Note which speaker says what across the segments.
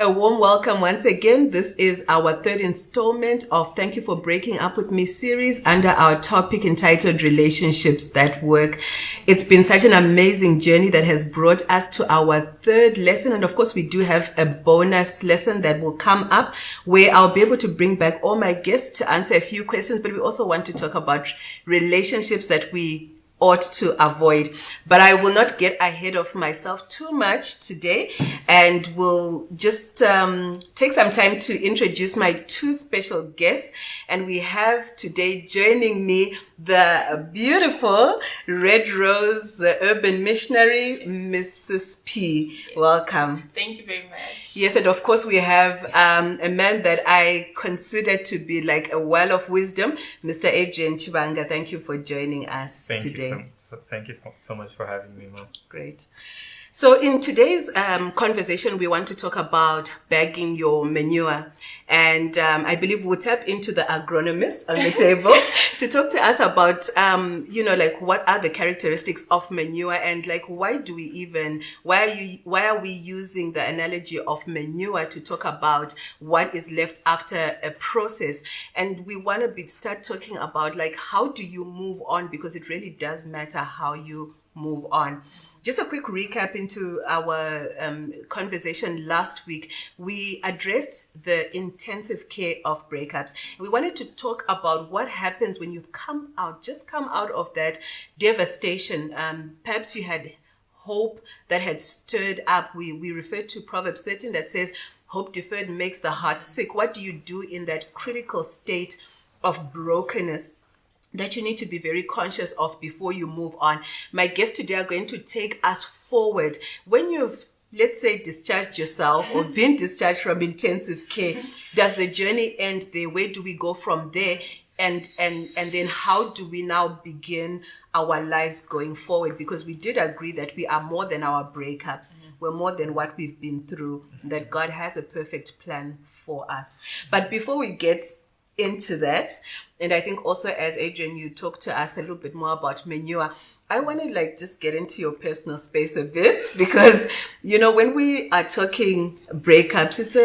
Speaker 1: A warm welcome once again. This is our third installment of Thank You for Breaking Up With Me series under our topic entitled Relationships That Work. It's been such an amazing journey that has brought us to our third lesson. And of course, we do have a bonus lesson that will come up where I'll be able to bring back all my guests to answer a few questions. But we also want to talk about relationships that we ought to avoid. But I will not get ahead of myself too much today, and will just take some time to introduce my two special guests. And we have today joining me the beautiful Red Rose, the urban missionary, Mrs. P. Welcome.
Speaker 2: Thank you very much.
Speaker 1: Yes, and of course we have a man that I consider to be like a well of wisdom, Mr. Adrian Chibanga. Thank you for joining us today.
Speaker 3: Thank you so much for having me, Mom.
Speaker 1: Great. So in today's conversation, we want to talk about bagging your manure. And I believe we'll tap into the agronomist on the table to talk to us about, what are the characteristics of manure, and why are we using the analogy of manure to talk about what is left after a process? And we want to start talking about how do you move on, because it really does matter how you move on. Just a quick recap into our conversation last week. We addressed the intensive care of breakups. We wanted to talk about what happens when you've come out of that devastation. Perhaps you had hope that had stirred up. We referred to Proverbs 13 that says, hope deferred makes the heart sick. What do you do in that critical state of brokenness that you need to be very conscious of before you move on? My guests today are going to take us forward. When you've, let's say, discharged yourself or been discharged from intensive care, does the journey end there? Where do we go from there? And then how do we now begin our lives going forward? Because we did agree that we are more than our breakups. We're more than what we've been through, that God has a perfect plan for us. But before we get into that, and I think also as Adrian, you talked to us a little bit more about manure, I want to just get into your personal space a bit, because when we are talking breakups, it's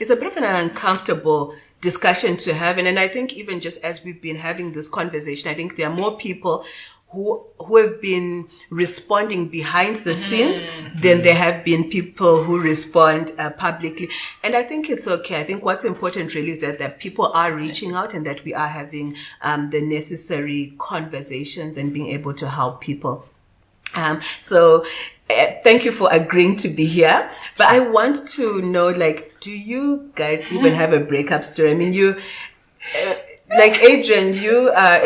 Speaker 1: a bit of an uncomfortable discussion to have. And I think even just as we've been having this conversation, I think there are more people who have been responding behind the scenes than there have been people who respond publicly. And I think it's okay. I think what's important really is that people are reaching out and that we are having the necessary conversations and being able to help people. So thank you for agreeing to be here. But I want to know, do you guys even have a breakup story? I mean, you... Adrian, you are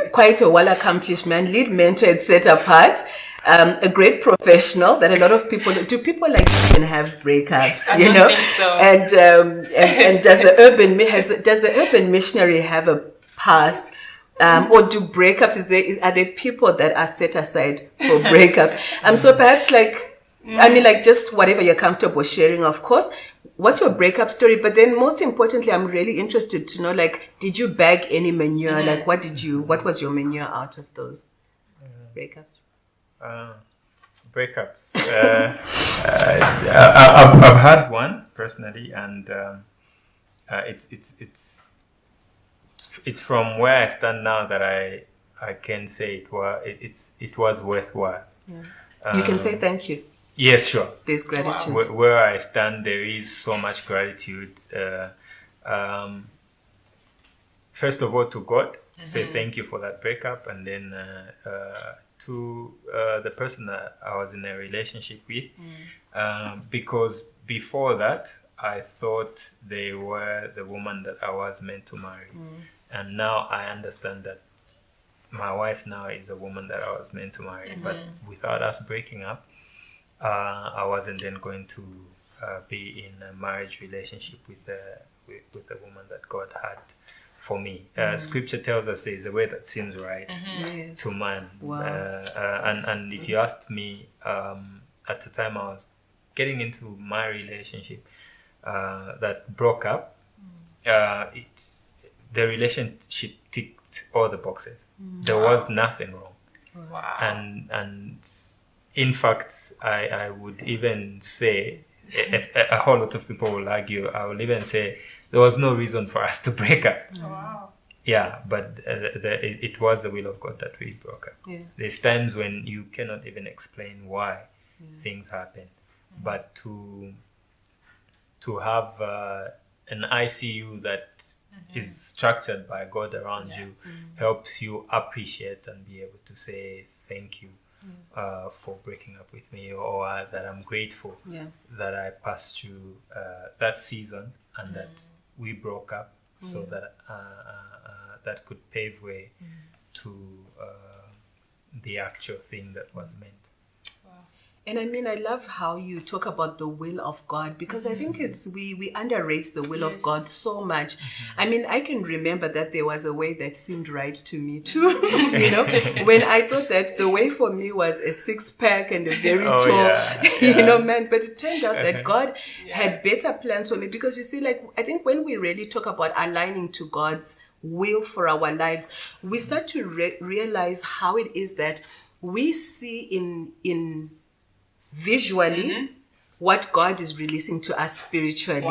Speaker 1: quite a well-accomplished man, lead mentor, and set apart, a great professional that a lot of people do. People like you can have breakups,
Speaker 2: I don't think so.
Speaker 1: And does the urban missionary have a past? Or do breakups, are there people that are set aside for breakups? So perhaps just whatever you're comfortable sharing, of course. What's your breakup story? But then most importantly, I'm really interested to know, did you bag any manure? What was your manure out of those breakups?
Speaker 3: Breakups. I've had one personally, and it's from where I stand now that I can say it was worthwhile.
Speaker 1: Yeah. You can say thank you.
Speaker 3: Yes, sure.
Speaker 1: There's gratitude.
Speaker 3: Where I stand, there is so much gratitude. First of all, to God, to say thank you for that breakup, and then to the person that I was in a relationship with, because before that, I thought they were the woman that I was meant to marry, and now I understand that my wife now is a woman that I was meant to marry. But without us breaking up, I wasn't then going to be in a marriage relationship with the woman that God had for me. Scripture tells us there is a way that seems right to man.
Speaker 1: Wow.
Speaker 3: And if you asked me, at the time I was getting into my relationship that broke up, the relationship ticked all the boxes. There was nothing wrong.
Speaker 2: Wow.
Speaker 3: And in fact, I would even say a whole lot of people will argue. I will even say there was no reason for us to break up.
Speaker 2: Oh, wow.
Speaker 3: Yeah, but it was the will of God that we broke up.
Speaker 1: Yeah.
Speaker 3: There's times when you cannot even explain why things happen, but to have an ICU that is structured by God around you helps you appreciate and be able to say thank you for breaking up with me, or that I'm grateful that I passed through that season and that we broke up, so that that could pave way to the actual thing that was meant.
Speaker 1: And I mean, I love how you talk about the will of God, because I think it's we underrate the will of God so much. I mean, I can remember that there was a way that seemed right to me too. You know, when I thought that the way for me was a 6-pack and a very tall, you know, man. But it turned out that God had better plans for me, because you see, like, I think when we really talk about aligning to God's will for our lives, we start to realize how it is that we see in visually what God is releasing to us spiritually,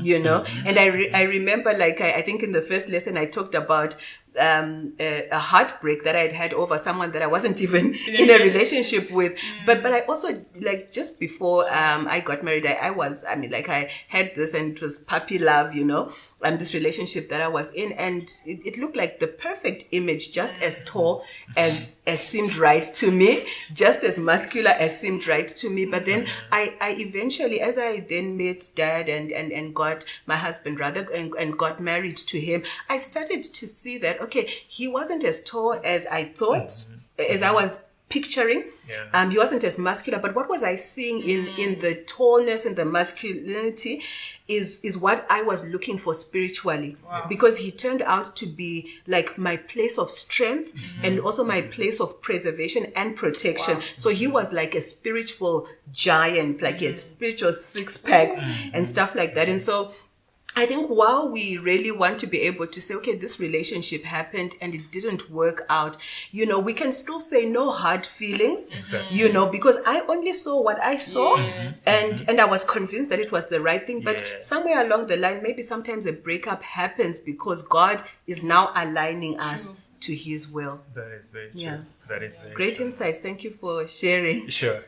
Speaker 1: you know. And I remember, like, I think in the first lesson I talked about a heartbreak that I'd had over someone that I wasn't even in a relationship with. But I also, like, just before I got married, I had this, and it was puppy love, you know, and this relationship that I was in, and it looked like the perfect image, just as tall as seemed right to me, just as muscular as seemed right to me. But then I eventually, as I then met Dad and got my husband rather, and got married to him, I started to see that, okay, he wasn't as tall as I thought, as I was picturing. He wasn't as muscular, but what was I seeing in the tallness and the masculinity is what I was looking for spiritually. Because he turned out to be like my place of strength and also my place of preservation and protection. So he was like a spiritual giant, like he had spiritual 6-packs and stuff like that. And so I think while we really want to be able to say, okay, this relationship happened and it didn't work out, you know, we can still say no hard feelings, you know, because I only saw what I saw, and I was convinced that it was the right thing. But somewhere along the line, maybe sometimes a breakup happens because God is now aligning us to his will.
Speaker 3: That is very true. That is very
Speaker 1: Great
Speaker 3: true.
Speaker 1: insights. Thank you for sharing.
Speaker 3: Sure.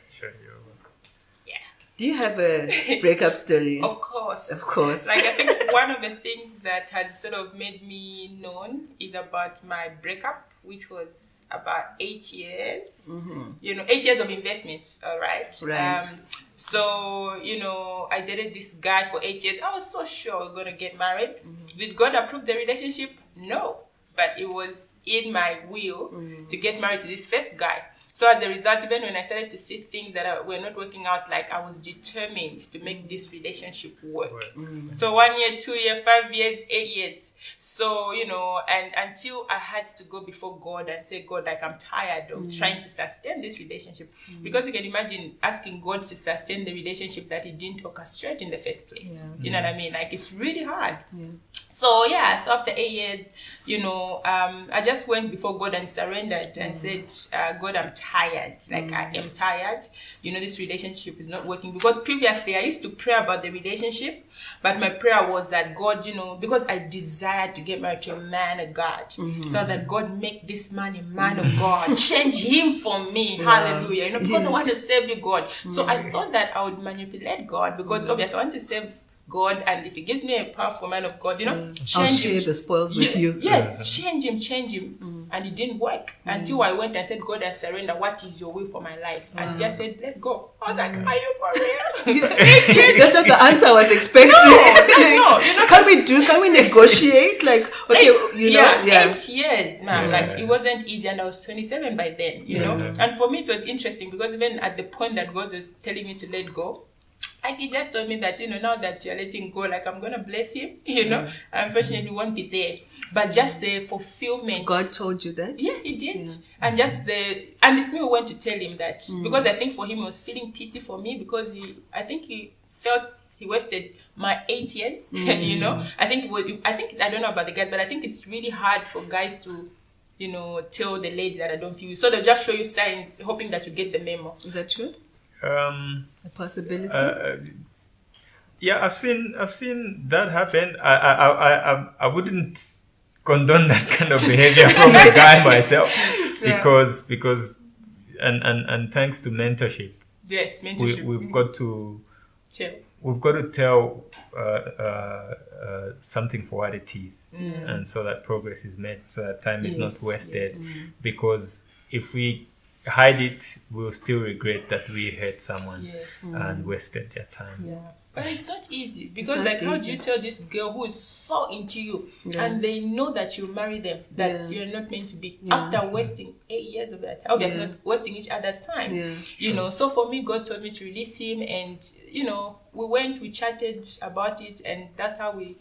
Speaker 1: Do you have a breakup story?
Speaker 2: Of course. Like, I think one of the things that has sort of made me known is about my breakup, which was about 8 years. You know, 8 years of investment, right? So, you know, I dated this guy for 8 years. I was so sure we were going to get married. Did God approve the relationship? No. But it was in my will to get married to this first guy. So as a result, even when I started to see things that were not working out, like, I was determined to make this relationship work. So 1 year, 2 years, 5 years, 8 years. So, you know, and until I had to go before God and say, God, like, I'm tired of trying to sustain this relationship. Because you can imagine asking God to sustain the relationship that he didn't orchestrate in the first place. You know what I mean? Like, it's really hard. So so after 8 years, you know, I just went before God and surrendered and said, God, I'm tired. Like, I am tired. You know, this relationship is not working. Because previously I used to pray about the relationship, but my prayer was that God, you know, because I desired to get married to a man of God. So I was like, God, make this man a man of God. Change him for me. Hallelujah. You know, because I want to serve you, God. So I thought that I would manipulate God, because obviously I want to serve God, and if he gives me a powerful man of God, you know,
Speaker 1: I'll share the spoils with you.
Speaker 2: Yes, change him. And it didn't work until I went and said, God, I surrender. What is your will for my life? And he just said, let go. I was like, are you for real?
Speaker 1: That's not the answer I was expecting.
Speaker 2: No, you know,
Speaker 1: can we negotiate? Like, okay, you know,
Speaker 2: 8 years, man. Like, it wasn't easy, and I was 27 by then, you know. And for me, it was interesting, because even at the point that God was telling me to let go, like, he just told me that, you know, now that you're letting go, like, I'm going to bless him, you know. Unfortunately, we won't be there. But just the fulfillment.
Speaker 1: God told you that?
Speaker 2: Yeah, he did. And just and it's me who went to tell him that. Because I think for him, he was feeling pity for me, because I think he felt he wasted my 8 years, you know. I don't know about the guys, but I think it's really hard for guys to, you know, tell the lady that I don't feel you. So they'll just show you signs, hoping that you get the memo.
Speaker 1: Is that true? A possibility?
Speaker 3: Yeah, I've seen that happen. I wouldn't condone that kind of behavior from a guy myself, because and thanks to mentorship.
Speaker 2: Yes, mentorship.
Speaker 3: We've got to tell something for what it is, and so that progress is made, so that time is not wasted. Because if we hide it, we'll still regret that we hurt someone and wasted their time.
Speaker 2: Yeah. But it's not easy, because like, how do you tell this girl who is so into you and they know that you marry them, that you're not meant to be, after wasting 8 years of that time? Obviously not wasting each other's time. You know, so for me, God told me to release him, and you know, we chatted about it, and that's how we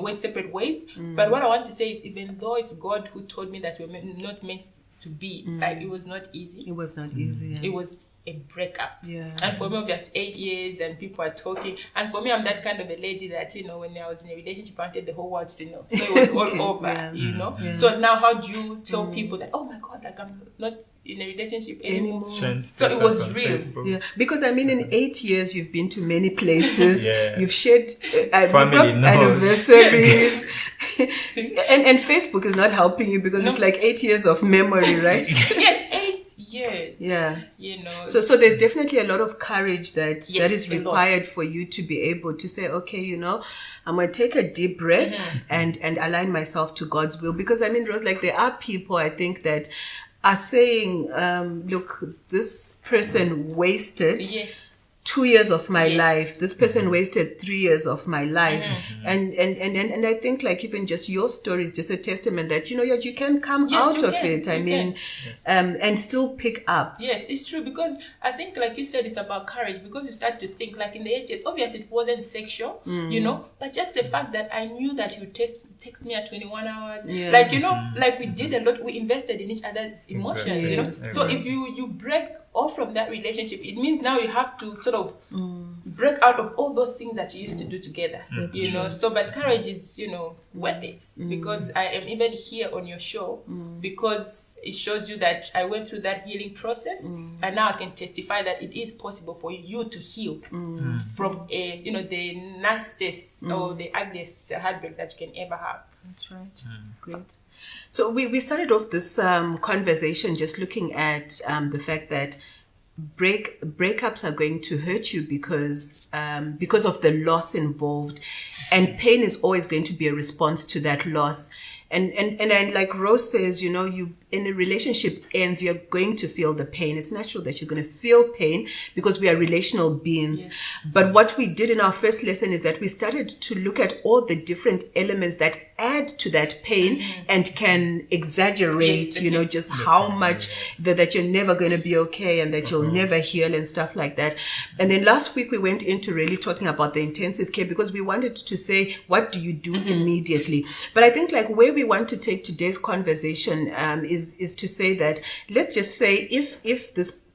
Speaker 2: went separate ways. But what I want to say is, even though it's God who told me that we're not meant to be, like, it was not easy.
Speaker 1: It was not easy.
Speaker 2: It was a breakup. And for me, obviously 8 years, and people are talking, and for me, I'm that kind of a lady that, you know, when I was in a relationship, I wanted the whole world to know, so it was all over. You know. So now, how do you tell people that, oh my God, like, I'm not in a relationship anymore?
Speaker 3: So
Speaker 2: it was real.
Speaker 3: Facebook.
Speaker 1: Because I mean, in 8 years, you've been to many places. You've shared
Speaker 3: family
Speaker 1: anniversaries. and Facebook is not helping you, because it's like 8 years of memory, right?
Speaker 2: Yes, 8 years.
Speaker 1: Yeah.
Speaker 2: You know.
Speaker 1: So there's definitely a lot of courage that is required for you to be able to say, okay, you know, I'm going to take a deep breath and align myself to God's will. Because I mean, Rose, like, there are people, I think, that are saying, look, this person wasted 2 years of my life. This person wasted 3 years of my life. And I think, like, even just your story is just a testament that, you know, you can come out of it. I mean, and still pick up.
Speaker 2: Yes, it's true, because I think, like you said, it's about courage, because you start to think, like, in the 8 years, obviously it wasn't sexual, you know, but just the fact that I knew that you text me at 21 hours, like, you know, like, we did a lot, we invested in each other's emotions, you know. So if you break off from that relationship, it means now you have to sort of break out of all those things that you used to do together. You know. So, but courage is, you know, worth it, because I am even here on your show because it shows you that I went through that healing process, and now I can testify that it is possible for you to heal from you know, the nastiest or the ugliest heartbreak that you can ever have.
Speaker 1: That's right. Great. So we started off this conversation just looking at the fact that breakups are going to hurt you because of the loss involved, and pain is always going to be a response to that loss. And like Rose says, you know, you, in a relationship ends, you're going to feel the pain. It's natural that you're going to feel pain, because we are relational beings. But what we did in our first lesson is that we started to look at all the different elements that add to that pain and can exaggerate, you know, just how much that you're never going to be okay, and that you'll never heal and stuff like that. And then last week we went into really talking about the intensive care, because we wanted to say, what do you do immediately? But I think, like, where we want to take today's conversation is to say that, let's just say, if this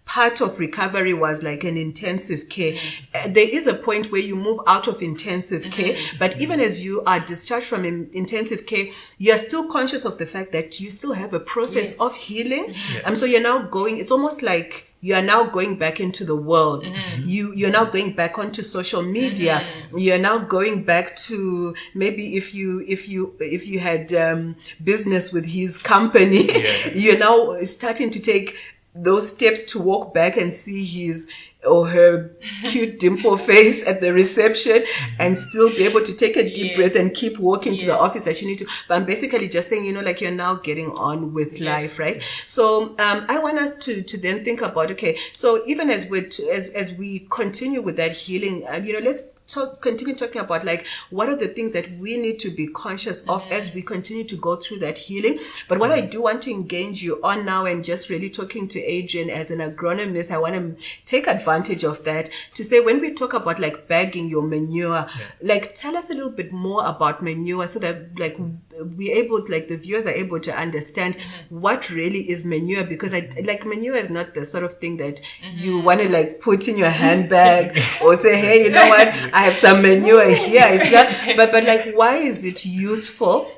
Speaker 1: part of recovery was like an intensive care, there is a point where you move out of intensive care, but even as you are discharged from intensive care, you are still conscious of the fact that you still have a process of healing. So you're now going, it's almost like you are now going back into the world. You're now going back onto social media. You're now going back to, maybe if you had business with his company, you're now starting to take those steps to walk back and see his or her cute dimple face at the reception, and still be able to take a deep breath and keep walking to the office that you need to. But I'm basically just saying, you know, like, you're now getting on with life, right? So I want us to then think about, okay, so even as we continue with that healing, you know, let's continue talking about, like, what are the things that we need to be conscious of as we continue to go through that healing. But what I do want to engage you on now, and just really talking to Adrian as an agronomist, I want to take advantage of that to say, when we talk about, like, bagging your manure, like, tell us a little bit more about manure, so that, like, the viewers are able to understand what really is manure, because manure is not the sort of thing that you want to like put in your handbag or say, hey, you know what, I have some manure here. It's not, but like, why is it useful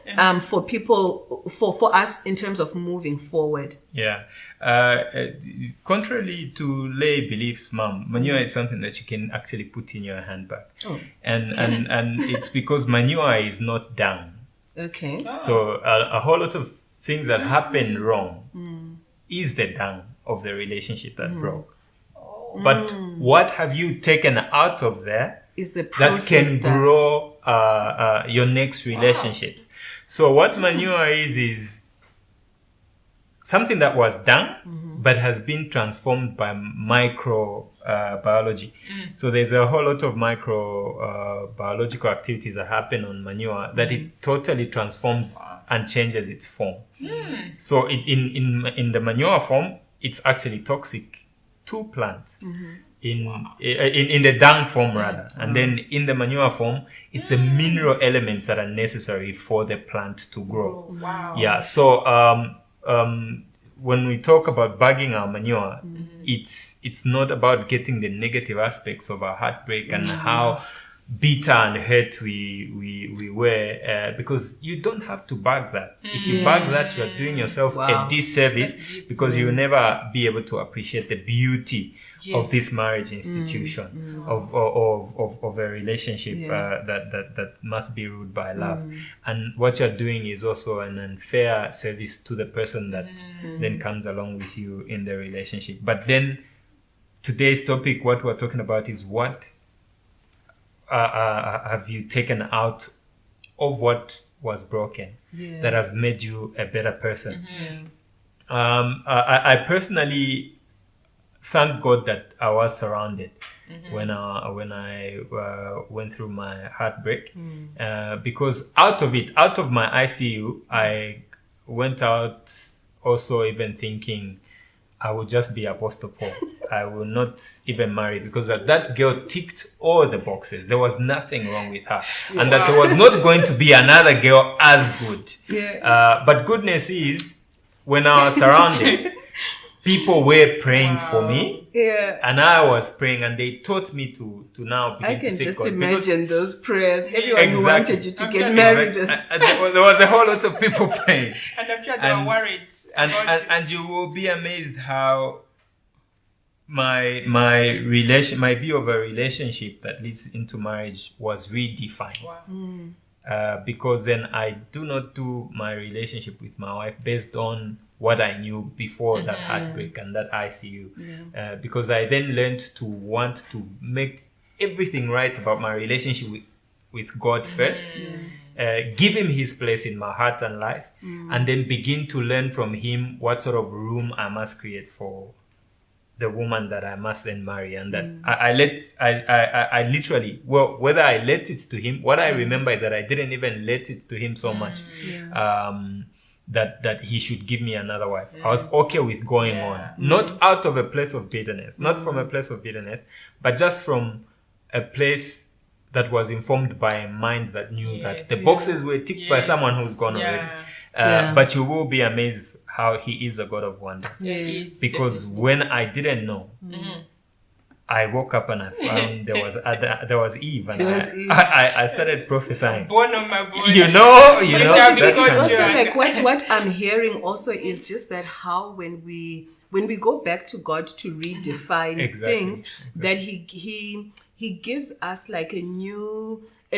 Speaker 1: for people, for us in terms of moving forward?
Speaker 3: Yeah. Contrary to lay beliefs, Mom, manure is something that you can actually put in your handbag. And it's because manure is not dung.
Speaker 1: Okay.
Speaker 3: So a whole lot of things that happen wrong is the dung of the relationship that broke. But what have you taken out of there
Speaker 1: is the
Speaker 3: that can grow your next relationships? So what manure is something that was done but has been transformed by microbiology. So there's a whole lot of biological activities that happen on manure that it totally transforms and changes its form. So in the manure form, it's actually toxic to plants. In the dung form rather, and then in the manure form, it's the mineral elements that are necessary for the plant to grow. Yeah. So when we talk about bagging our manure, it's not about getting the negative aspects of our heartbreak and how bitter and hurt we were, because you don't have to bag that. If you bag that, you're doing yourself a disservice, because you'll never be able to appreciate the beauty of this marriage institution, of a relationship that must be ruled by love. And what you're doing is also an unfair service to the person that then comes along with you in the relationship. But then today's topic, what we're talking about is what have you taken out of what was broken that has made you a better person. I personally thank God that I was surrounded when I went through my heartbreak, because out of my ICU, I went out also even thinking I would just be Apostle Paul. I will not even marry, because that girl ticked all the boxes. There was nothing wrong with her, and that there was not going to be another girl as good. But goodness is, when I was surrounded, people were praying for me, and I was praying, and they taught me to now begin to seek God.
Speaker 1: I can just imagine those prayers. Everyone who wanted you to get married.
Speaker 3: There was a whole lot of people praying.
Speaker 2: And I'm sure they were worried.
Speaker 3: And you will be amazed how my view of a relationship that leads into marriage was redefined. Because then I do not do my relationship with my wife based on what I knew before that heartbreak and that ICU. Because I then learned to want to make everything right about my relationship with God first. Give him his place in my heart and life, and then begin to learn from him what sort of room I must create for the woman that I must then marry. And that I literally, well, whether I let it to him, what I remember is that I didn't even let it to him so much that he should give me another wife. I was okay with going on, not out of a place of bitterness, not from a place of bitterness, but just from a place that was informed by a mind that knew that the boxes were ticked by someone who's gone already. But you will be amazed how he is a God of wonders. Because when I didn't know, I woke up and I found there was Eve, and I started prophesying.
Speaker 2: Born on my boy.
Speaker 3: You know.
Speaker 1: Also, like what I'm hearing also is just that how when we go back to God to redefine things, that He gives us like a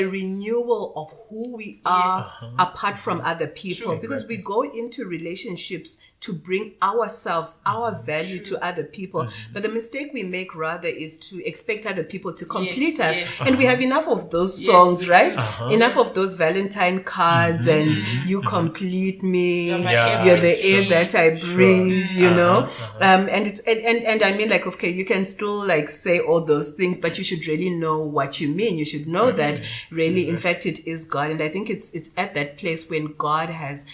Speaker 1: renewal of who we are apart from other people. Because we go into relationships to bring ourselves, our value to other people. But the mistake we make rather is to expect other people to complete us. And we have enough of those songs, right? Enough of those Valentine cards and you complete me, you're the air that I breathe, you know? And it's and I mean, like, okay, you can still like say all those things, but you should really know what you mean. You should know that really, in fact, it is God. And I think it's at that place when God has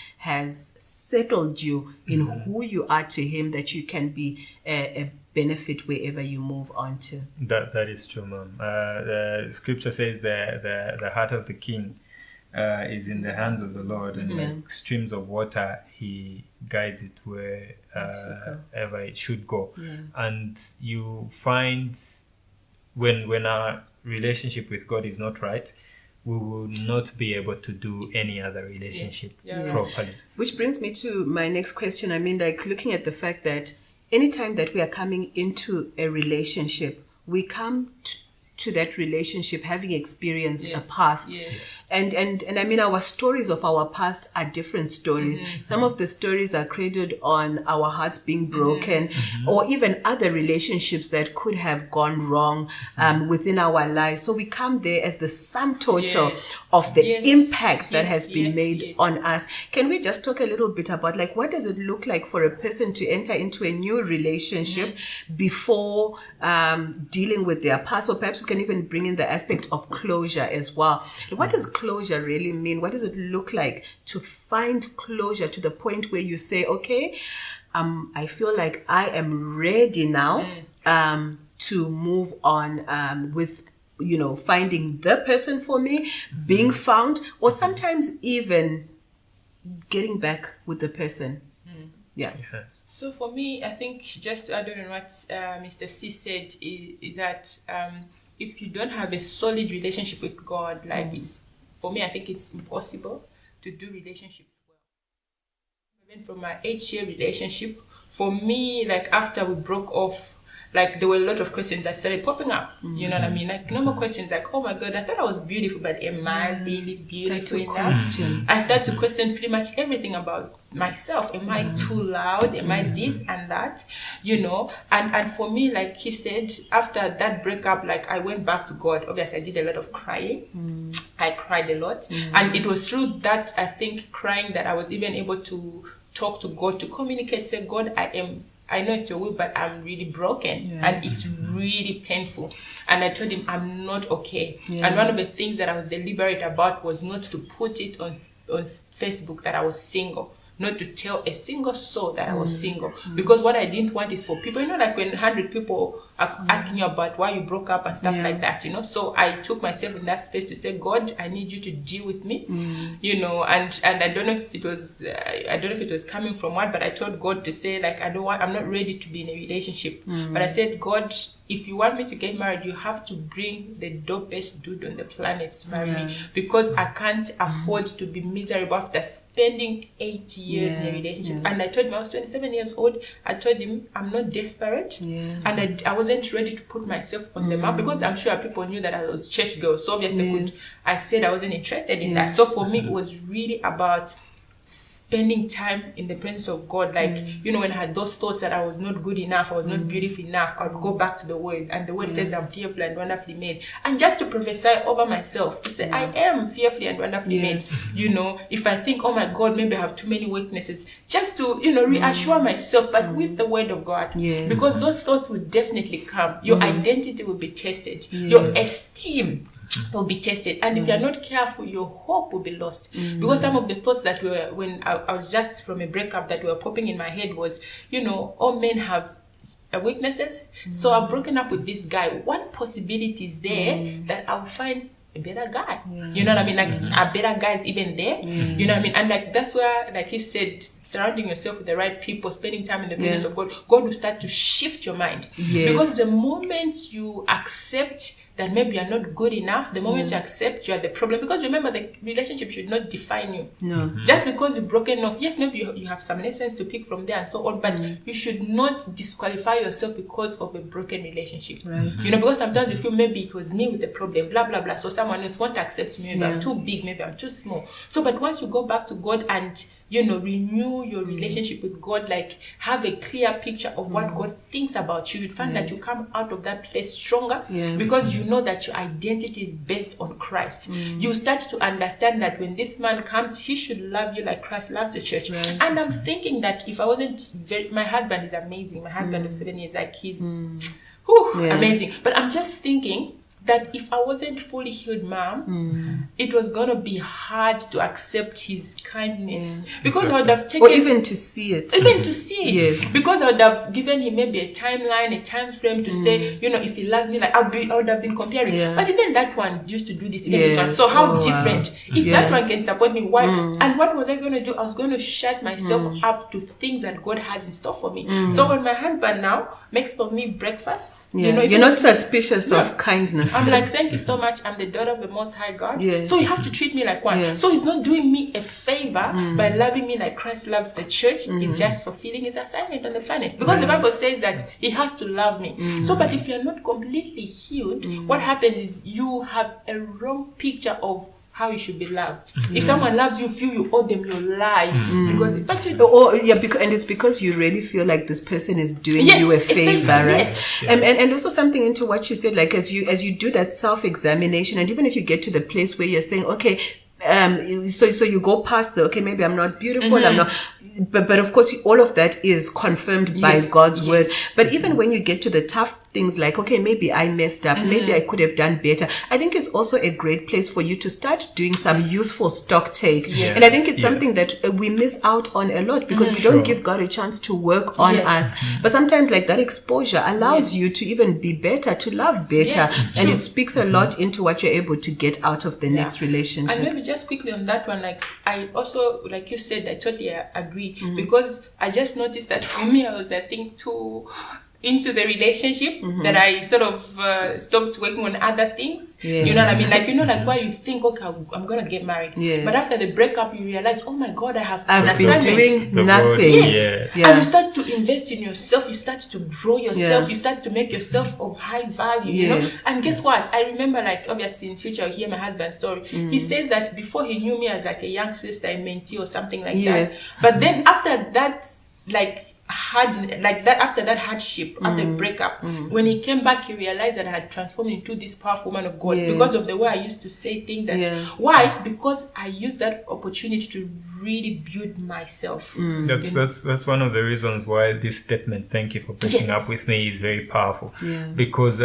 Speaker 1: settled you in who you are to him, that you can be a benefit wherever you move on to.
Speaker 3: That is true, Mom. The scripture says the heart of the king is in the hands of the Lord, and like streams of water, He guides it wherever it should go. And you find when our relationship with God is not right, we will not be able to do any other relationship properly.
Speaker 1: Which brings me to my next question. I mean, like, looking at the fact that anytime that we are coming into a relationship, we come to that relationship having experienced a past. And I mean, our stories of our past are different stories. Some of the stories are created on our hearts being broken, or even other relationships that could have gone wrong within our lives. So we come there as the sum total of the impact that has been made on us. Can we just talk a little bit about, like, what does it look like for a person to enter into a new relationship before dealing with their past? Or perhaps we can even bring in the aspect of closure as well. What does closure really mean? What does it look like to find closure to the point where you say, okay, I feel like I am ready now to move on with, you know, finding the person for me, being found, or sometimes even getting back with the person.
Speaker 2: So for me, I think, just to add on what Mr. C said, is that if you don't have a solid relationship with God, like for me, I think it's impossible to do relationships well. Even from my 8-year relationship, for me, like, after we broke off, like, there were a lot of questions that started popping up. You know what I mean? Like, normal questions like, oh my God, I thought I was beautiful, but am I really beautiful enough? I start to question pretty much everything about myself. Am I too loud? Am I this and that? You know? And for me, like he said, after that breakup, like, I went back to God. Obviously, I did a lot of crying. I cried a lot. And it was through that, I think, crying, that I was even able to talk to God, to communicate, say, God, I know it's your will, but I'm really broken and it's really painful. And I told him I'm not okay. And one of the things that I was deliberate about was not to put it on Facebook that I was single. Not to tell a single soul that I was single. Because what I didn't want is for people, you know, like when 100 people are asking you about why you broke up and stuff like that, you know. So I took myself in that space to say, God, I need you to deal with me, you know. And I don't know if it was coming from what, but I told God to say, like, I'm not ready to be in a relationship. But I said, God, if you want me to get married, you have to bring the dopest dude on the planet to marry me, because I can't afford to be miserable after spending 8 years in a relationship. And I told him, I was 27 years old. I told him I'm not desperate, and I wasn't ready to put myself on the map, because I'm sure people knew that I was church girl. So obviously, I said I wasn't interested in that. So for me, it was really about spending time in the presence of God. Like, you know, when I had those thoughts that I was not good enough, I was not beautiful enough, I would go back to the word, and the word says I'm fearfully and wonderfully made. And just to prophesy over myself, to say I am fearfully and wonderfully made. You know, if I think, oh my God, maybe I have too many weaknesses, just to, you know, reassure myself, but with the word of God. Because those thoughts will definitely come. Your identity will be tested. Your esteem will be tested, and if you're not careful, your hope will be lost. Because some of the thoughts that were, when I was just from a breakup, that were popping in my head was, you know, all men have weaknesses. So I've broken up with this guy. What possibility is there that I'll find a better guy? You know what I mean? Like, a better guy is even there. You know what I mean? And like, that's where, like he said, surrounding yourself with the right people, spending time in the presence of God, God will start to shift your mind. Because the moment you accept that maybe you're not good enough, the moment you accept you are the problem, because remember, the relationship should not define you. Just because you've broken off, yes, maybe you have some lessons to pick from there and so on, but you should not disqualify yourself because of a broken relationship. You know, because sometimes you feel maybe it was me with the problem, blah blah blah, so someone else won't accept me, maybe I'm too big, maybe I'm too small. So but once you go back to God and, you know, renew your relationship with God, like have a clear picture of what God thinks about you, you find that you come out of that place stronger, because you know that your identity is based on Christ. You start to understand that when this man comes, he should love you like Christ loves the church. And I'm thinking that if I wasn't my husband is amazing. My husband of 7 years, like he's amazing. But I'm just thinking, that if I wasn't fully healed, mom, it was gonna be hard to accept his kindness because I would have taken,
Speaker 1: or even to see it,
Speaker 2: yes, because I would have given him maybe a timeline, a time frame to say, you know, if he loves me, like I would have been comparing. But even that one used to do this, even this one. So how different? If that one can support me, why? And what was I gonna do? I was gonna shut myself up to things that God has in store for me. So when my husband now makes for me breakfast, you know,
Speaker 1: you're not suspicious of kindness.
Speaker 2: I'm like, thank you so much. I'm the daughter of the Most High God.
Speaker 1: Yes.
Speaker 2: So you have to treat me like one. Yes. So he's not doing me a favor by loving me like Christ loves the church. He's just fulfilling his assignment on the planet. Because the Bible says that he has to love me. So, but if you're not completely healed, what happens is you have a wrong picture of how you should be loved. If someone loves you, feel you owe them your life because
Speaker 1: and it's because you really feel like this person is doing you a favor, right? And also something into what you said, like as you do that self-examination, and even if you get to the place where you're saying, okay, so you go past the, okay, maybe I'm not beautiful, I'm not, but of course all of that is confirmed by God's word. But even when you get to the tough things like, okay, maybe I messed up, maybe I could have done better, I think it's also a great place for you to start doing some useful stock take. And I think it's something that we miss out on a lot because we don't give God a chance to work on us. But sometimes like that exposure allows you to even be better, to love better, and it speaks a lot into what you're able to get out of the next relationship.
Speaker 2: And maybe just quickly on that one, like I also, like you said, I totally agree because I just noticed that for me, I was, I think, too into the relationship that I sort of stopped working on other things. You know what I mean? Like, you know, like why you think, okay, I'm gonna get married, but after the breakup you realize, oh my God, I've been doing
Speaker 1: nothing.
Speaker 2: And you start to invest in yourself, you start to grow yourself, you start to make yourself of high value, you know. And guess what, I remember, like, obviously in future I'll hear my husband's story. He says that before he knew me as like a young sister, a mentee or something like that, but then after that, like after that hardship, after the breakup, when he came back, he realized that I had transformed into this powerful woman of God because of the way I used to say things. And why? Because I used that opportunity to really build myself.
Speaker 3: That's one of the reasons why this statement, "Thank you for breaking up with me," is very powerful. Because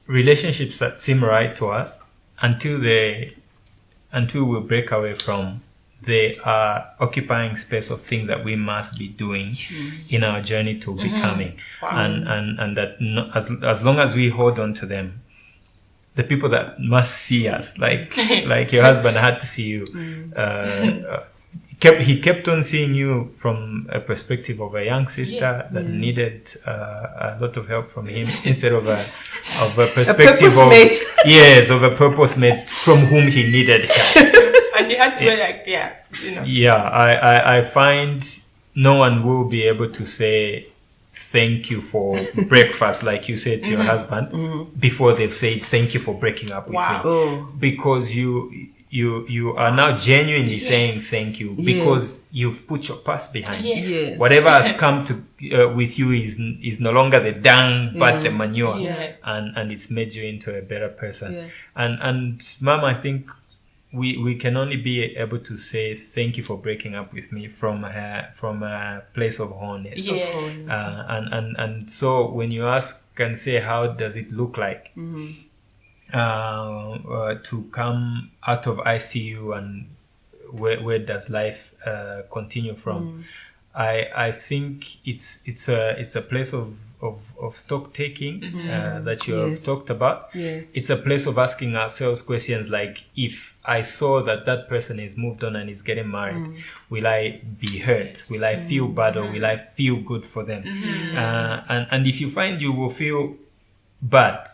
Speaker 3: relationships that seem right to us until we break away from, they are occupying space of things that we must be doing in our journey to becoming. And that as long as we hold on to them, the people that must see us, like your husband had to see you, he kept on seeing you from a perspective of a young sister that needed a lot of help from him, instead of a perspective of a purpose mate from whom he needed help.
Speaker 2: And you had to
Speaker 3: I find no one will be able to say thank you for breakfast, like you said to your husband, before they've said thank you for breaking up with me. Because you are now genuinely saying thank you because you've put your past behind. Whatever has come to with you is no longer the dung but the manure, and it's made you into a better person. And Mom, I think we can only be able to say thank you for breaking up with me from a place of wholeness. And so when you ask and say, how does it look like to come out of ICU, and where does life continue from? I think it's a place of stock taking that you have talked about. It's a place of asking ourselves questions like, if I saw that person is moved on and is getting married, will I be hurt? Will I feel bad, or will I feel good for them? And if you find you will feel bad,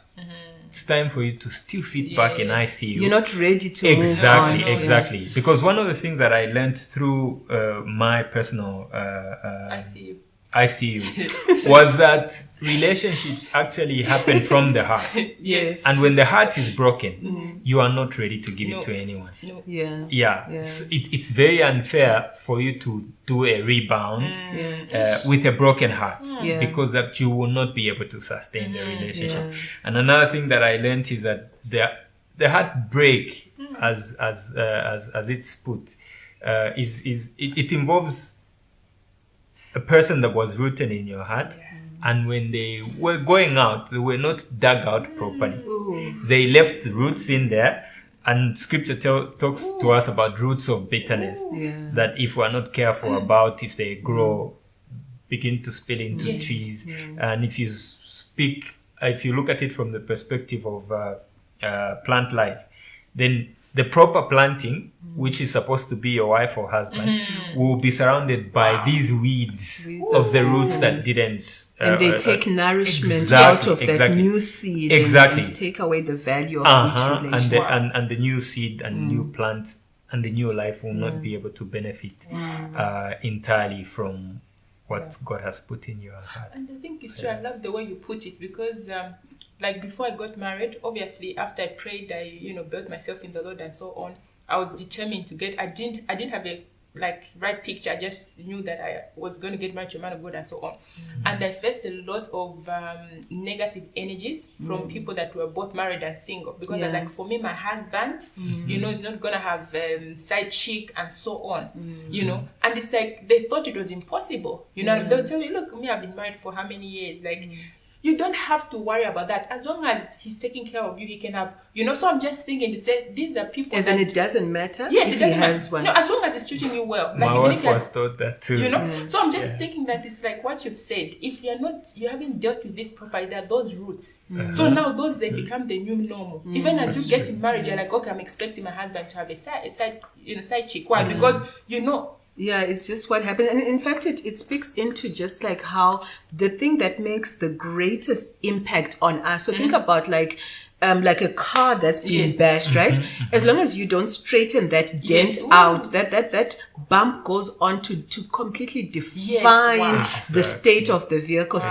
Speaker 3: it's time for you to still sit back in ICU.
Speaker 1: You're not ready to
Speaker 3: exactly. Because one of the things that I learned through my personal ICU was that relationships actually happen from the heart. And when the heart is broken, you are not ready to give it to anyone. It's very unfair for you to do a rebound with a broken heart, because that you will not be able to sustain the relationship. And another thing that I learned is that the heartbreak, as it's put, it involves a person that was rooted in your heart And when they were going out, they were not dug out properly. They left the roots in there. And scripture talks to us about roots of bitterness. That if we're not careful about, if they grow, begin to spill into trees. And if you look at it from the perspective of plant life, then the proper planting, which is supposed to be your wife or husband, will be surrounded by these weeds of the roots that didn't.
Speaker 1: And they take nourishment out of that new seed and take away the value of each relationship.
Speaker 3: And the new seed and new plant and the new life will not be able to benefit entirely from what God has put in your heart.
Speaker 2: And I think it's true. I love the way you put it, because like before I got married, obviously after I prayed, I built myself in the Lord and so on. I was determined to get. I didn't have a right picture. I just knew that I was going to get married to a man of God and so on. And I faced a lot of negative energies from people that were both married and single, because I was like, for me, my husband, is not going to have side chick and so on, and it's like they thought it was impossible. They'll tell me, look, me, I've been married for how many years? Like, you don't have to worry about that. As long as he's taking care of you, he can have, So I'm just thinking, these are people.
Speaker 1: As in, it doesn't matter.
Speaker 2: Yes,
Speaker 1: if
Speaker 2: it doesn't
Speaker 1: he has
Speaker 2: matter.
Speaker 1: one.
Speaker 2: No, as long as he's treating you well.
Speaker 3: My wife was taught that too.
Speaker 2: So I'm just thinking that it's like what you've said. If you haven't dealt with this properly, there are those roots. So now they become the new normal. Even as you get married, you're like, okay, I'm expecting my husband to have a side chick. Why? Because
Speaker 1: Yeah, it's just what happened. And in fact, it speaks into just like how the thing that makes the greatest impact on us. So think about like a car that's being bashed, right? As long as you don't straighten that dent out, that bump goes on to completely define the state of the vehicle.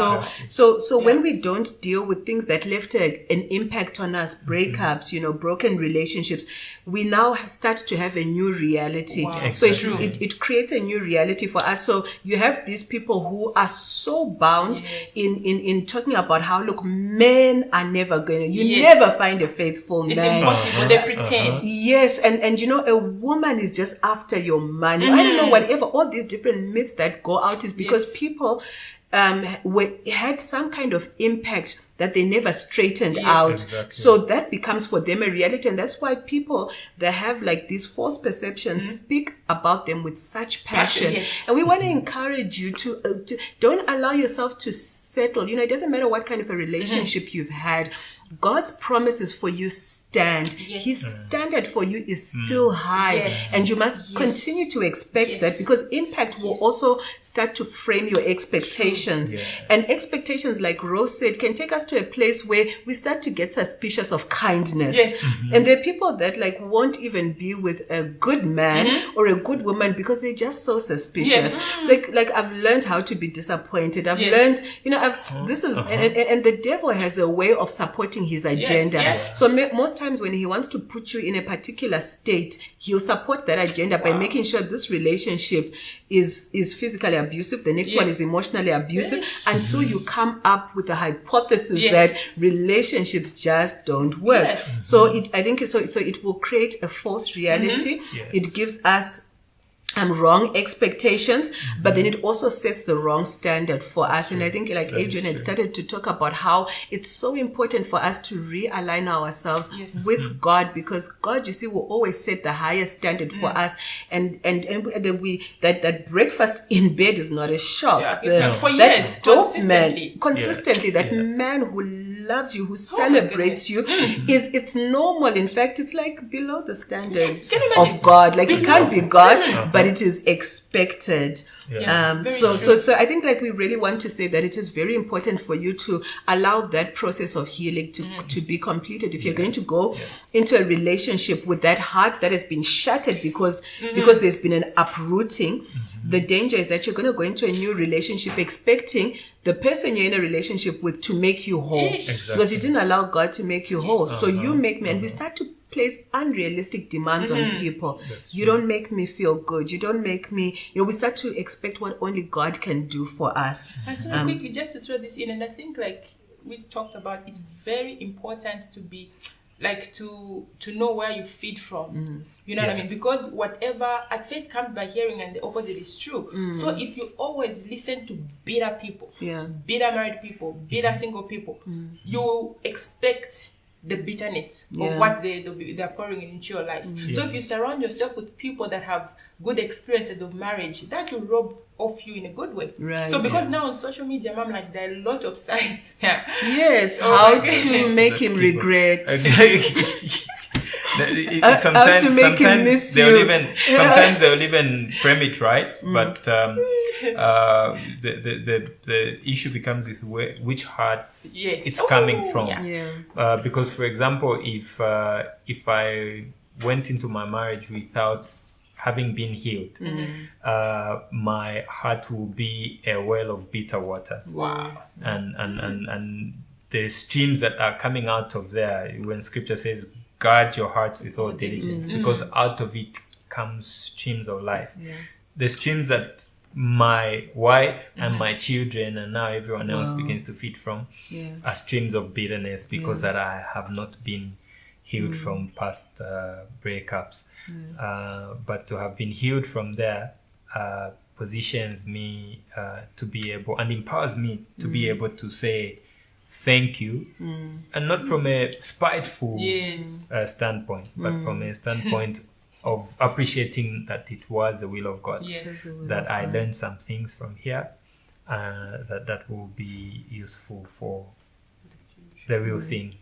Speaker 1: So when we don't deal with things that left an impact on us, breakups, broken relationships, we now start to have a new reality. So it creates a new reality for us. So you have these people who are so bound in talking about how, look, men are never going to, never find a faithful man.
Speaker 2: It's impossible. They pretend.
Speaker 1: Yes, and a woman is just after your money. I don't know, whatever, all these different myths that go out is because people had some kind of impact that they never straightened out. Exactly. So that becomes for them a reality. And that's why people that have like these false perceptions speak about them with such passion. And we want to encourage you to don't allow yourself to settle. It doesn't matter what kind of a relationship you've had. God's promises for you stand. His standard for you is still high. And you must continue to expect that, because impact will also start to frame your expectations. And expectations, like Rose said, can take us to a place where we start to get suspicious of kindness. And there are people that like won't even be with a good man or a good woman because they're just so suspicious. Like I've learned how to be disappointed. I've learned, this is, and the devil has a way of supporting his agenda. So most times when he wants to put you in a particular state, he'll support that agenda by making sure this relationship is physically abusive, the next one is emotionally abusive, until you come up with a hypothesis that relationships just don't work. So I think it will create a false reality. It gives us wrong expectations, but then it also sets the wrong standard for us. And I think like Adrian had started to talk about how it's so important for us to realign ourselves with God, because God, you see, will always set the highest standard for us. And then that breakfast in bed is not a shock. That dope man, consistently, that man who loves you, who celebrates you, it's normal. In fact, it's like below the standards of God. Like it can't be God, but it is expected. So I think like we really want to say that it is very important for you to allow that process of healing to be completed. If you're going to go into a relationship with that heart that has been shattered because there's been an uprooting, the danger is that you're going to go into a new relationship expecting the person you're in a relationship with to make you whole, because you didn't allow God to make you whole. So you make me, and we start to place unrealistic demands on people. You don't make me feel good. You don't make me, we start to expect what only God can do for us.
Speaker 2: And so quickly, just to throw this in, and I think like we talked about, it's very important to be like to know where you feed from. You know what I mean?
Speaker 3: Yes.
Speaker 2: Because whatever, faith comes by hearing, and the opposite is true. So if you always listen to bitter people, bitter married people, bitter single people, you expect the bitterness of what they're pouring into your life. So if you surround yourself with people that have good experiences of marriage, that will rub off you in a good way.
Speaker 1: Right.
Speaker 2: So because now on social media, Mom, like there are a lot of sites.
Speaker 1: Yes, how to make him regret.
Speaker 3: Sometimes
Speaker 1: him miss
Speaker 3: they'll
Speaker 1: you.
Speaker 3: sometimes they'll even frame it right, but the issue becomes is which hearts it's coming from. Because, for example, if I went into my marriage without having been healed, my heart will be a well of bitter waters.
Speaker 2: Wow.
Speaker 3: And the streams that are coming out of there, when Scripture says, guard your heart with all diligence, because out of it comes streams of life. The streams that my wife and my children and now everyone else begins to feed from are streams of bitterness, because that I have not been healed from past breakups. But to have been healed from there positions me to be able, and empowers me to be able to say thank you, and not from a spiteful standpoint, but from a standpoint of appreciating that it was the will of God, that I learned some things from here that will be useful for the real thing.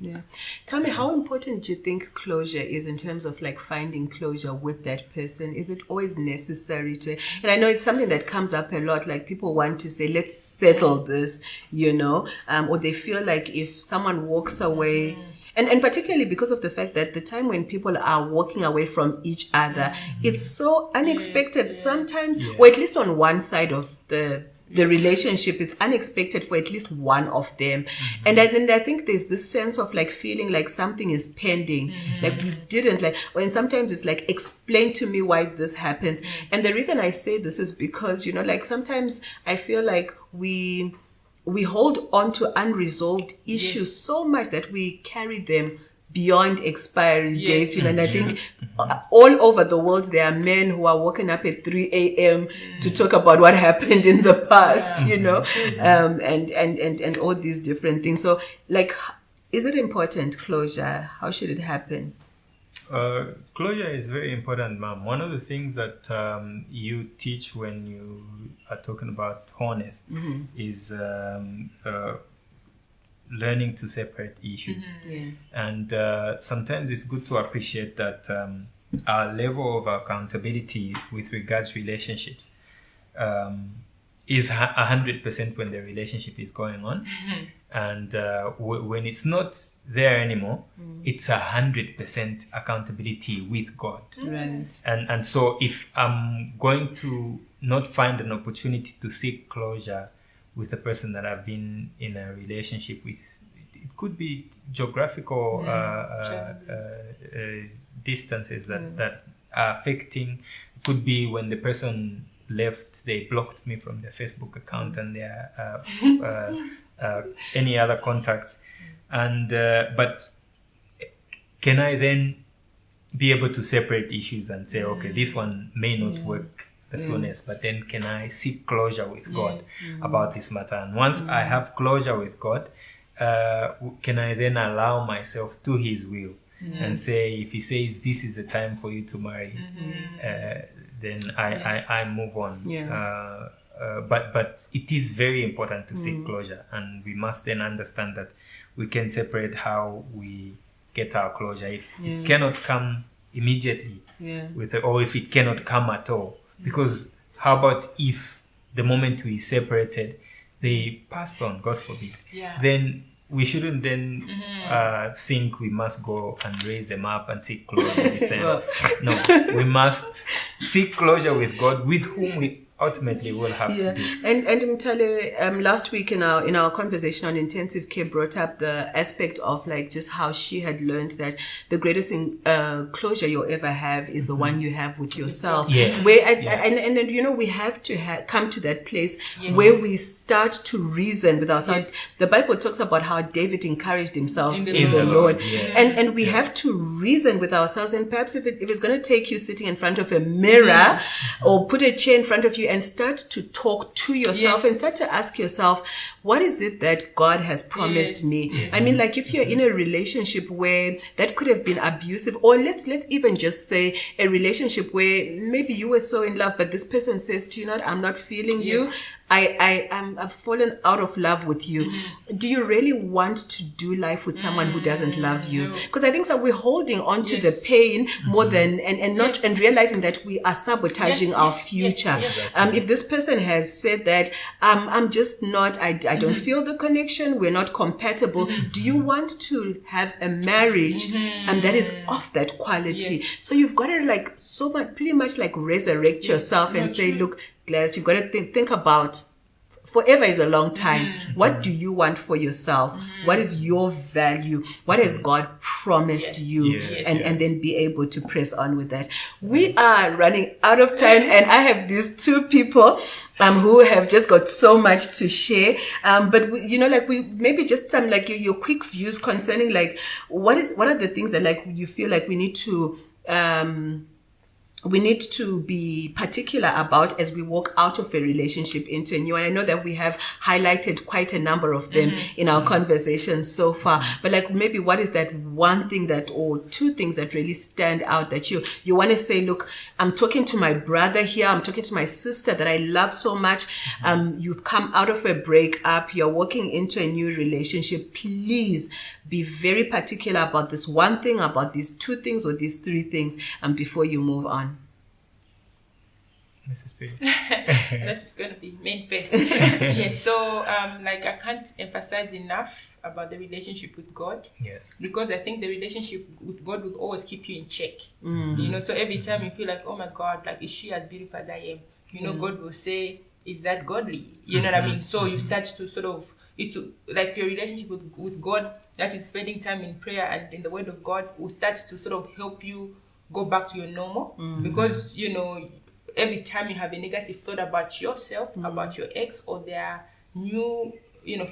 Speaker 1: Tell me, how important do you think closure is in terms of like finding closure with that person? Is it always necessary to, and I know it's something that comes up a lot, like people want to say, let's settle this, you know, or they feel like if someone walks away, and particularly because of the fact that the time when people are walking away from each other, it's so unexpected sometimes, or at least on one side of the relationship, it's unexpected for at least one of them. And then I think there's this sense of like feeling like something is pending, like we didn't like, and sometimes it's like, explain to me why this happens. And the reason I say this is because, you know, like sometimes I feel like we hold on to unresolved issues so much that we carry them beyond expiry dates, you know, and I think all over the world there are men who are waking up at 3 a.m. to talk about what happened in the past, you know, and all these different things. So, like, is it important, closure? How should it happen?
Speaker 3: Closure is very important, ma'am. One of the things that you teach when you are talking about wholeness is learning to separate issues. And sometimes it's good to appreciate that our level of accountability with regards to relationships is 100% when the relationship is going on. And when it's not there anymore, it's 100% accountability with God. And so if I'm going to not find an opportunity to seek closure with a person that I've been in a relationship with, it could be geographical distances that are affecting. It could be when the person left, they blocked me from their Facebook account and their any other contacts. And but can I then be able to separate issues and say, okay, this one may not work the soonest, but then can I seek closure with God about this matter? And once I have closure with God, can I then allow myself to His will and say, if He says this is the time for you to marry, then I move on. But it is very important to seek closure, and we must then understand that we can separate how we get our closure. If it cannot come immediately, or if it cannot come at all. Because how about if the moment we separated, they passed on, God forbid, then we shouldn't then think we must go and raise them up and seek closure with them. No, we must seek closure with God, with whom we ultimately we'll have to do.
Speaker 1: And Mtale, last week in our conversation on intensive care brought up the aspect of like just how she had learned that the greatest closure you'll ever have is the one you have with yourself.
Speaker 3: Yes.
Speaker 1: Where and you know, we have to come to that place where we start to reason with ourselves.
Speaker 2: Yes.
Speaker 1: The Bible talks about how David encouraged himself in
Speaker 2: the
Speaker 1: the Lord.
Speaker 3: Yes.
Speaker 1: And we have to reason with ourselves. And perhaps if it's going to take you sitting in front of a mirror or put a chair in front of you and start to talk to yourself and start to ask yourself, what is it that God has promised me? I mean, like if you're in a relationship where that could have been abusive, or let's even just say a relationship where maybe you were so in love, but this person says to you, "Not, I'm not feeling you. I've fallen out of love with you." Do you really want to do life with someone who doesn't love you? Because I think so we're holding on to the pain more than and realizing that we are sabotaging our future. If this person has said that I'm just not, I don't feel the connection, we're not compatible, do you want to have a marriage that is of that quality? So you've got to like pretty much like resurrect yourself and say, look, Gladys, you've got to think about, forever is a long time. What do you want for yourself? What is your value? What has God promised you? And then be able to press on with that. We are running out of time, and I have these two people who have just got so much to share. But we maybe just some like your quick views concerning like what are the things that like you feel like we need to be particular about as we walk out of a relationship into a new one. I know that we have highlighted quite a number of them in our conversations so far, but like maybe what is that one thing or two things that really stand out that you want to say, look, I'm talking to my brother here, I'm talking to my sister that I love so much. You've come out of a breakup, you're walking into a new relationship. Please be very particular about this one thing, about these two things or these three things, before you move on.
Speaker 3: Mrs. P.
Speaker 2: That is going to be main first. Yes, so like I can't emphasize enough about the relationship with God.
Speaker 3: Yes.
Speaker 2: Because I think the relationship with God will always keep you in check. You know, so every time you feel like, oh my God, like is she as beautiful as I am? You know, God will say, is that godly? You know what I mean? So you start to sort of, like your relationship with God, that is spending time in prayer and in the word of God, will start to sort of help you go back to your normal. Because, you know, every time you have a negative thought about yourself, about your ex or their new,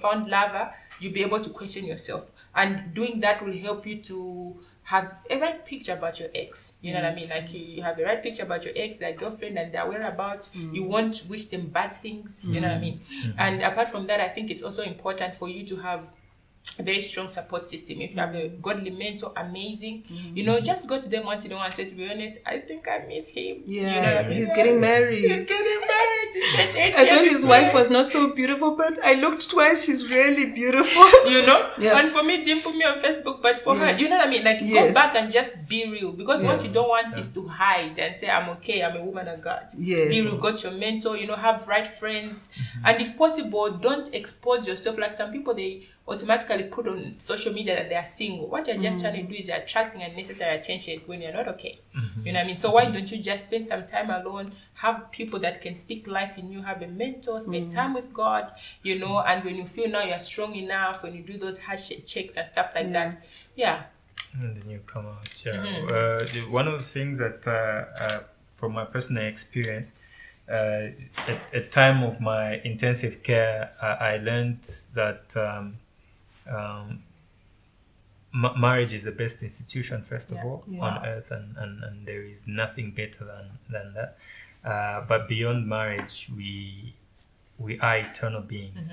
Speaker 2: found lover, you'll be able to question yourself. And doing that will help you to have a right picture about your ex. You know what I mean? Like you have the right picture about your ex, their girlfriend, and their whereabouts. You won't wish them bad things. You know what I mean? And apart from that, I think it's also important for you to have a very strong support system. If you have a godly mentor, amazing. Just go to them once in a while and say, to be honest, I think I miss him.
Speaker 1: He's getting married.
Speaker 2: He's getting married.
Speaker 1: I thought his wife was not so beautiful, but I looked twice. She's really beautiful.
Speaker 2: And for me, didn't put me on Facebook, but for her, you know what I mean? Like go back and just be real, because what you don't want is to hide and say, I'm okay, I'm a woman of God. Be real, got your mentor, have right friends, and if possible, don't expose yourself. Like some people, they automatically put on social media that they are single. What you're just trying to do is you're attracting unnecessary attention when you're not okay. You know what I mean? So why don't you just spend some time alone, have people that can speak life in you, have a mentor, spend time with God, and when you feel now you're strong enough, when you do those heart checks and stuff like that,
Speaker 3: and then you come out. One of the things that from my personal experience, at a time of my intensive care, I learned that marriage is the best institution, first of all, on earth, and there is nothing better than that. But beyond marriage, we are eternal beings,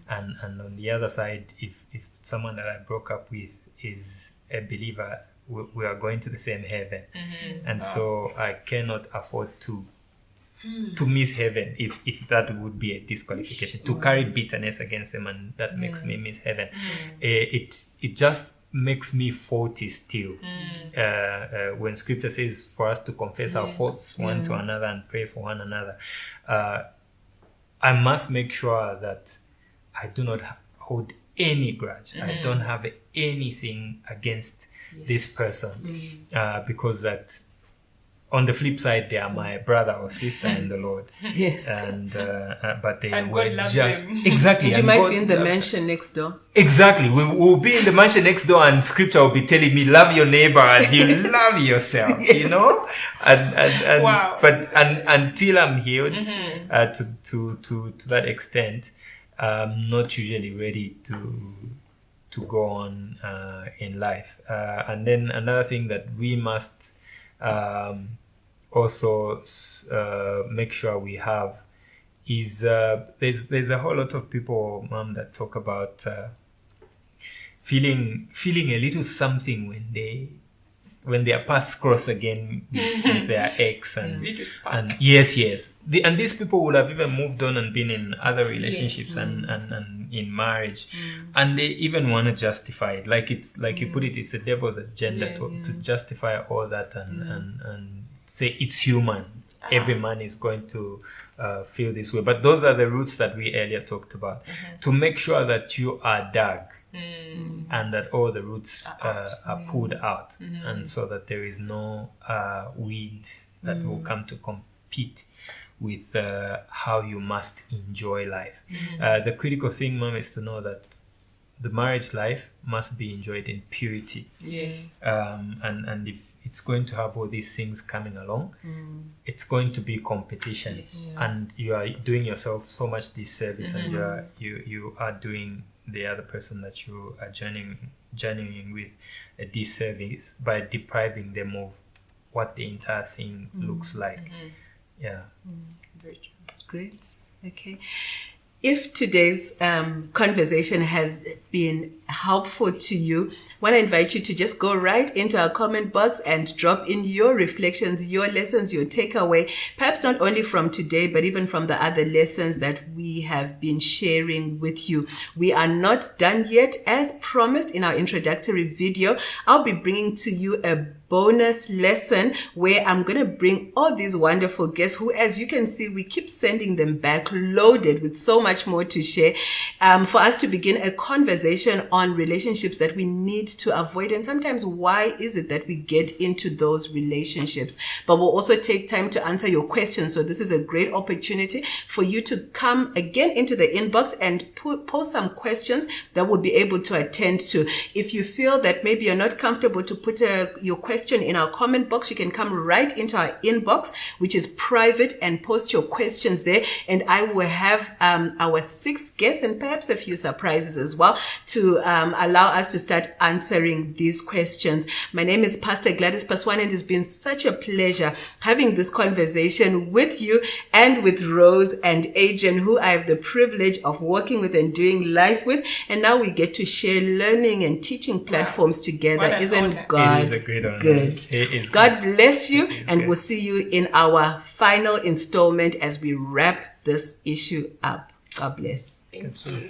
Speaker 3: and on the other side, if someone that I broke up with is a believer, we are going to the same heaven, and so I cannot afford to miss heaven if that would be a disqualification, to carry bitterness against them, and that makes me miss heaven. It just makes me faulty still. When scripture says for us to confess our faults one to another and pray for one another, I must make sure that I do not hold any grudge. I don't have anything against this person, because that on the flip side, they are my brother or sister in the Lord.
Speaker 1: Yes.
Speaker 3: And but they
Speaker 2: And
Speaker 3: were
Speaker 2: God loves
Speaker 3: just
Speaker 2: them.
Speaker 3: exactly.
Speaker 1: You
Speaker 3: and
Speaker 1: might
Speaker 3: God
Speaker 1: be in the
Speaker 3: loves
Speaker 1: mansion next door.
Speaker 3: Exactly. We will be in the mansion next door, and Scripture will be telling me, "Love your neighbor as you love yourself."
Speaker 1: Yes.
Speaker 3: You know, and
Speaker 2: Wow.
Speaker 3: but until I'm healed, to that extent, I'm not usually ready to go on in life. And then another thing that we must also make sure we have is there's a whole lot of people, Mom, that talk about feeling a little something when their paths cross again with their ex
Speaker 2: Little spark.
Speaker 3: and yes and these people would have even moved on and been in other relationships and in marriage, and they even want to justify it, like it's like you put it, it's the devil's agenda to justify all that and say it's human. Every man is going to feel this way. But those are the roots that we earlier talked about. To make sure that you are dug and that all the roots are pulled out, and so that there is no weeds that will come to compete with how you must enjoy life. The critical thing, Mom, is to know that the marriage life must be enjoyed in purity.
Speaker 2: Yes.
Speaker 3: And if it's going to have all these things coming along, it's going to be competition.
Speaker 2: Yes.
Speaker 3: And you are doing yourself so much disservice, and you are doing the other person that you are journeying with a disservice by depriving them of what the entire thing looks like. Yeah.
Speaker 2: Very true.
Speaker 1: Great. Okay. If today's conversation has been helpful to you, I want to invite you to just go right into our comment box and drop in your reflections, your lessons, your takeaway, perhaps not only from today, but even from the other lessons that we have been sharing with you. We are not done yet. As promised in our introductory video, I'll be bringing to you a bonus lesson where I'm going to bring all these wonderful guests who, as you can see, we keep sending them back loaded with so much more to share, for us to begin a conversation on relationships that we need to avoid, and sometimes why is it that we get into those relationships. But we'll also take time to answer your questions, so this is a great opportunity for you to come again into the inbox and post some questions that we'll be able to attend to. If you feel that maybe you're not comfortable to put your question in our comment box, you can come right into our inbox, which is private, and post your questions there, and I will have our 6 guests and perhaps a few surprises as well to allow us to start answering these questions. My name is Pastor Gladys Paswani, and it's been such a pleasure having this conversation with you and with Rose and Adrian, who I have the privilege of working with and doing life with, and now we get to share learning and teaching platforms together. Isn't God
Speaker 3: It is a great honor.
Speaker 1: good?
Speaker 3: It
Speaker 1: God bless you, and
Speaker 3: good.
Speaker 1: we'll see you in our final installment as we wrap this issue up. God bless.
Speaker 2: Thank you.